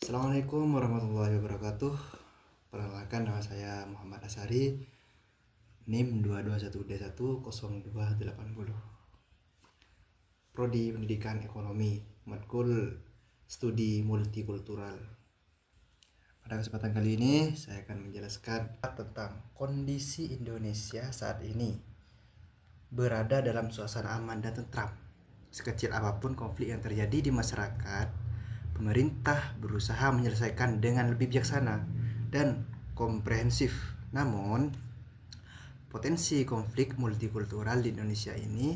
Assalamualaikum warahmatullahi wabarakatuh. Perkenalkan, nama saya Muhammad Asari, NIM 221D10280. Prodi Pendidikan Ekonomi, matkul Studi Multikultural. Pada kesempatan kali ini saya akan menjelaskan tentang kondisi Indonesia saat ini berada dalam suasana aman dan tentram. Sekecil apapun konflik yang terjadi di masyarakat, pemerintah berusaha menyelesaikan dengan lebih bijaksana dan komprehensif. Namun, potensi konflik multikultural di Indonesia ini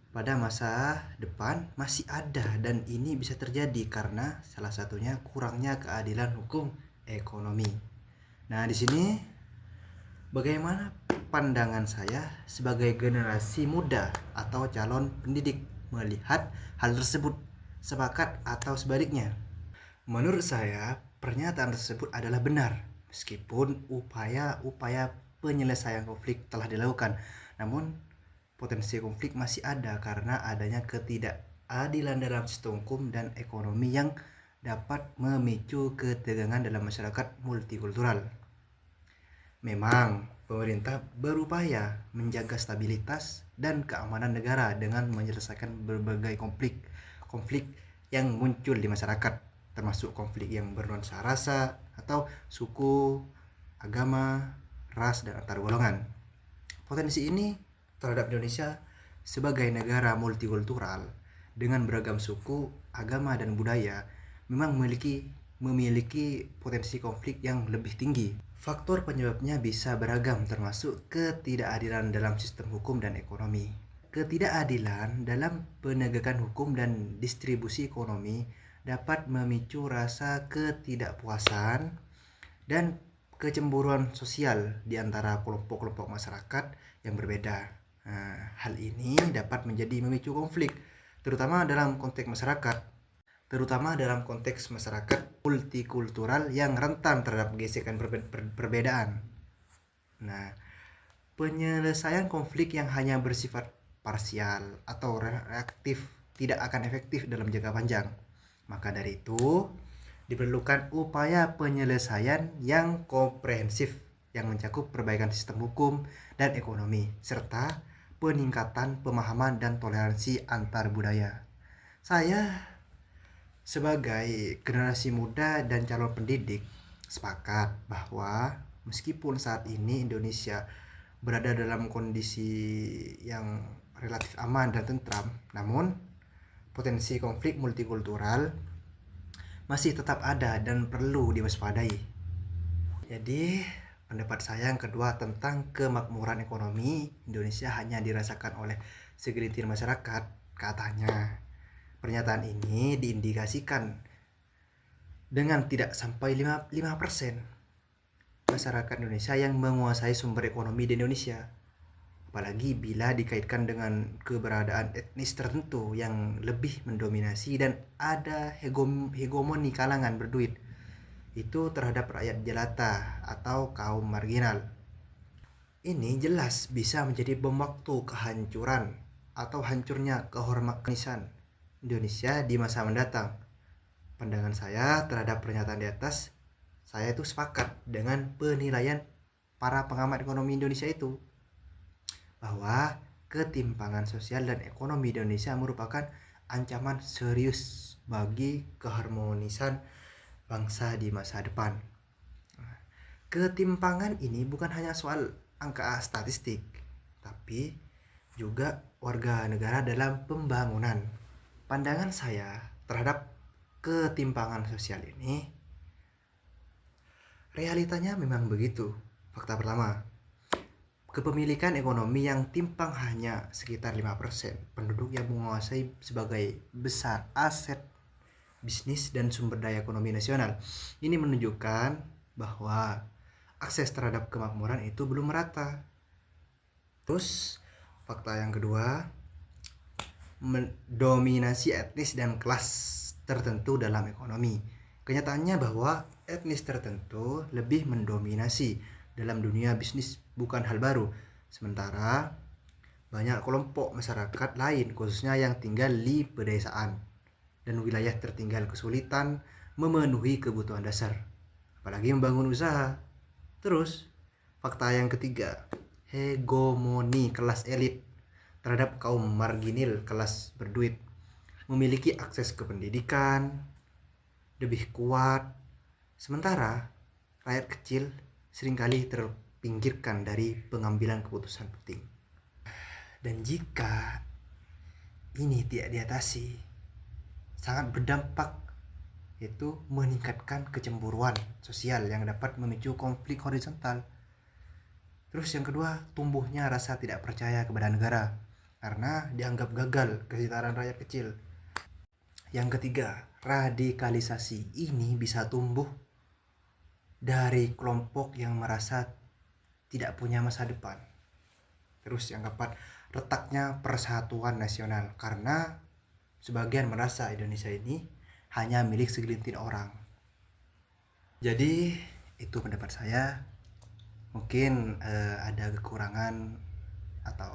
pada masa depan masih ada, dan ini bisa terjadi karena salah satunya kurangnya keadilan hukum ekonomi. Nah, di sini bagaimana pandangan saya sebagai generasi muda atau calon pendidik melihat hal tersebut? Sepakat atau sebaliknya? Menurut saya, pernyataan tersebut adalah benar, meskipun upaya penyelesaian konflik telah dilakukan. Namun, potensi konflik masih ada karena adanya ketidakadilan dalam sistem hukum dan ekonomi yang dapat memicu ketegangan dalam masyarakat multikultural. Memang, pemerintah berupaya menjaga stabilitas dan keamanan negara dengan menyelesaikan berbagai konflik yang muncul di masyarakat, termasuk konflik yang bernuansa rasa atau suku, agama, ras, dan antar golongan. Potensi ini terhadap Indonesia sebagai negara multikultural dengan beragam suku, agama, dan budaya memang memiliki potensi konflik yang lebih tinggi. Faktor penyebabnya bisa beragam, termasuk ketidakadilan dalam sistem hukum dan ekonomi. Ketidakadilan dalam penegakan hukum dan distribusi ekonomi dapat memicu rasa ketidakpuasan dan kecemburuan sosial di antara kelompok-kelompok masyarakat yang berbeda. Hal ini dapat menjadi memicu konflik, terutama dalam konteks masyarakat multikultural yang rentan terhadap gesekan perbedaan. Nah, penyelesaian konflik yang hanya bersifat parsial atau reaktif tidak akan efektif dalam jangka panjang. Maka dari itu, diperlukan upaya penyelesaian yang komprehensif yang mencakup perbaikan sistem hukum dan ekonomi, serta peningkatan pemahaman dan toleransi antar budaya. Saya sebagai generasi muda dan calon pendidik sepakat bahwa meskipun saat ini Indonesia berada dalam kondisi yang relatif aman dan tentram, namun potensi konflik multikultural masih tetap ada dan perlu diwaspadai. Jadi, pendapat saya yang kedua tentang kemakmuran ekonomi Indonesia hanya dirasakan oleh segelintir masyarakat. Katanya, pernyataan ini diindikasikan dengan tidak sampai 5% masyarakat Indonesia yang menguasai sumber ekonomi di Indonesia. Apalagi bila dikaitkan dengan keberadaan etnis tertentu yang lebih mendominasi dan ada hegemoni kalangan berduit itu terhadap rakyat jelata atau kaum marginal. Ini jelas bisa menjadi bom waktu kehancuran atau hancurnya kehormatan Indonesia di masa mendatang. Pandangan saya terhadap pernyataan di atas, saya itu sepakat dengan penilaian para pengamat ekonomi Indonesia itu, bahwa ketimpangan sosial dan ekonomi Indonesia merupakan ancaman serius bagi keharmonisan bangsa di masa depan. Ketimpangan ini bukan hanya soal angka statistik, tapi juga warga negara dalam pembangunan. Pandangan saya terhadap ketimpangan sosial ini, realitanya memang begitu. Fakta pertama, kepemilikan ekonomi yang timpang hanya sekitar 5% penduduk yang menguasai sebagai besar aset bisnis dan sumber daya ekonomi nasional. Ini menunjukkan bahwa akses terhadap kemakmuran itu belum merata. Terus, fakta yang kedua, dominasi etnis dan kelas tertentu dalam ekonomi. Kenyataannya bahwa etnis tertentu lebih mendominasi dalam dunia bisnis bukan hal baru. Sementara banyak kelompok masyarakat lain, khususnya yang tinggal di pedesaan dan wilayah tertinggal, kesulitan memenuhi kebutuhan dasar, apalagi membangun usaha. Terus, fakta yang ketiga, hegemoni kelas elit terhadap kaum marginal kelas berduit, memiliki akses ke pendidikan lebih kuat, sementara rakyat kecil seringkali terpinggirkan dari pengambilan keputusan penting. Dan jika ini tidak diatasi, sangat berdampak, yaitu meningkatkan kecemburuan sosial yang dapat memicu konflik horizontal. Terus yang kedua, tumbuhnya rasa tidak percaya kepada negara karena dianggap gagal kesetaraan rakyat kecil. Yang ketiga, radikalisasi ini bisa tumbuh dari kelompok yang merasa tidak punya masa depan. Terus yang keempat, retaknya persatuan nasional karena sebagian merasa Indonesia ini hanya milik segelintir orang. Jadi itu pendapat saya. Mungkin ada kekurangan atau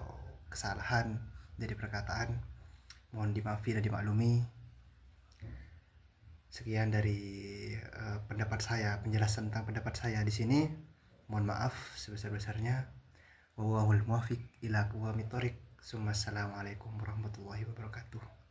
kesalahan dari perkataan, mohon dimaafkan dan dimaklumi. Sekian dari pendapat saya, penjelasan tentang pendapat saya di sini. Mohon maaf sebesar-besarnya. Wallahul muwaffiq ila aqwamit thoriq. Assalamualaikum warahmatullahi wabarakatuh.